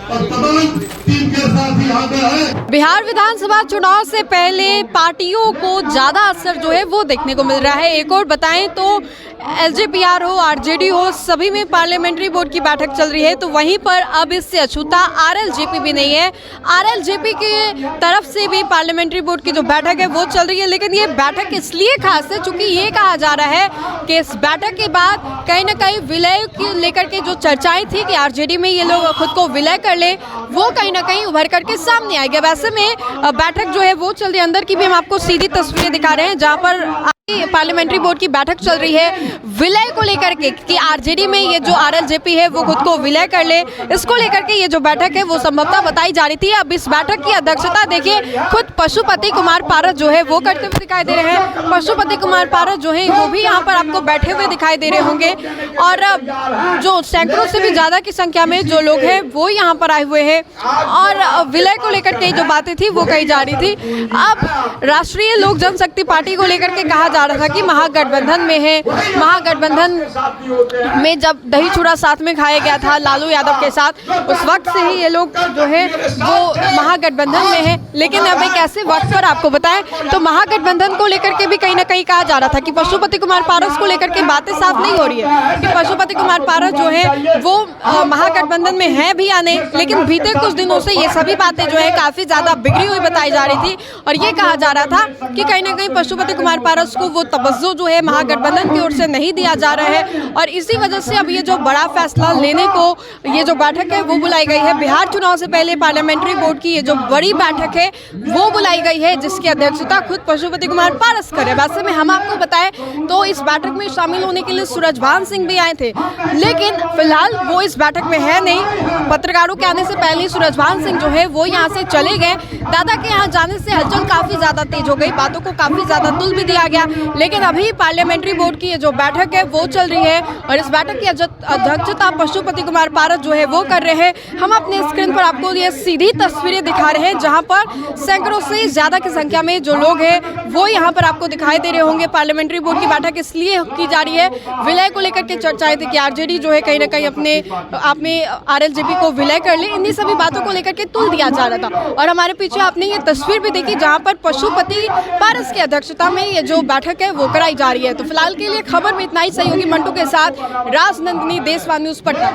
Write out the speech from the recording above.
और तमाम टीम के साथ ही यहाँ पे है। बिहार विधानसभा चुनाव से पहले पार्टियों को ज्यादा असर जो है वो देखने को मिल रहा है। एक और बताएं तो एलजेपीआर हो, आरजेडी हो, सभी में पार्लियामेंट्री बोर्ड की बैठक चल रही है। तो वहीं पर अब इससे अछूता आरएलजेपी भी नहीं है। आरएलजेपी की तरफ से भी पार्लियामेंट्री बोर्ड की जो बैठक है वो चल रही है। लेकिन ये बैठक इसलिए खास है क्योंकि ये कहा जा रहा है कि इस बैठक के बाद कहीं ना कहीं विलय को लेकर के जो चर्चाएं थी कि आरजेडी में ये लोग खुद को विलय कर ले, वो कहीं ना कहीं उभर करके सामने आएगा। वैसे में बैठक जो है वो चल रही है। अंदर की भी हम आपको सीधी तस्वीरें दिखा रहे हैं जहां पर पार्लियामेंट्री बोर्ड की बैठक चल रही है विलय को लेकर के कि आरजेडी में ये जो आरएलजेपी है वो खुद को विलय कर ले। इसको लेकर के ये जो बैठक है वो संभवतः बताई जा रही थी। अब इस बैठक की अध्यक्षता देखिए खुद पशुपति कुमार पारस जो है वो करते हुए दिखाई दे रहे हैं। पशुपति कुमार पारस जो है वो भी यहाँ पर आपको बैठे हुए दिखाई दे रहे होंगे और जो सैकड़ों से भी ज्यादा की संख्या में जो लोग हैं वो यहाँ पर आए हुए हैं और विलय को लेकर के जो बातें थी वो कही जा रही थी। अब राष्ट्रीय लोक जनशक्ति पार्टी को लेकर के कहा जा रहा था कि महागठबंधन में है। महागठबंधन में जब दही चूड़ा साथ में खाया गया था लालू यादव के साथ, उस वक्त से ही ये लोग जो है वो महागठबंधन में है। लेकिन अब एक ऐसे वक्त पर आपको बताएं तो महागठबंधन को लेकर के भी कहीं ना कहीं कहा जा रहा था कि पशुपति कुमार पारस को लेकर के बातें साफ नहीं हो रही है कि पशुपति कुमार पारस जो है वो महागठबंधन में है भी या नहीं। लेकिन बीते कुछ दिनों से ये सभी बातें जो है काफी ज्यादा बिगड़ी हुई बताई जा रही थी और ये कहा जा रहा था कि कहीं ना कहीं पशुपति कुमार पारस को वो तवज्जो जो है महागठबंधन की ओर से नहीं दिया जा रहा है और इसी वजह से अब ये जो बड़ा फैसला लेने को ये जो बैठक है वो बुलाई गई है। बिहार चुनाव से पहले पार्लियामेंट्री बोर्ड की ये जो बड़ी बैठक है वो बुलाई गई है जिसकी अध्यक्षता खुद पशुपति कुमार पारस करे। वैसे में हम आपको बताएं तो इस बैठक में शामिल होने के लिए सूरजभान सिंह भी आए थे, लेकिन फिलहाल वो इस बैठक में है नहीं। पत्रकारों के आने से पहले ही सूरजभान सिंह जो है वो यहाँ से चले गए। दादा के यहाँ जाने से हलचल काफी ज्यादा तेज हो गई, बातों को काफी ज्यादा तुल भी दिया गया। लेकिन अभी पार्लियामेंट्री बोर्ड की ये जो बैठक है वो चल रही है और इस बैठक की अध्यक्षता पशुपति कुमार पारस जो है वो कर रहे हैं। हम अपने स्क्रीन पर आपको ये सीधी तस्वीरें दिखा रहे हैं जहां पर सैकड़ों से ज्यादा की संख्या में जो लोग हैं वो यहां पर आपको दिखाई दे रहे होंगे। पार्लियामेंट्री बोर्ड की बैठक इसलिए की जा रही है, विलय को लेकर के चर्चाएं थी कि आरजेडी जो है कहीं ना कहीं अपने आप में आरएलजेपी को विलय कर ले, इन्हीं सभी बातों को लेकर के तुल दिया जा रहा था। और हमारे पीछे आपने ये तस्वीर भी देखी जहाँ पर पशुपति पारस की अध्यक्षता में ये जो बैठक है वो कराई जा रही है। तो फिलहाल के लिए खबर में इतना ही। सहयोगी मंटू के साथ राजनंदिनी, देशवाणी न्यूज़ पटना।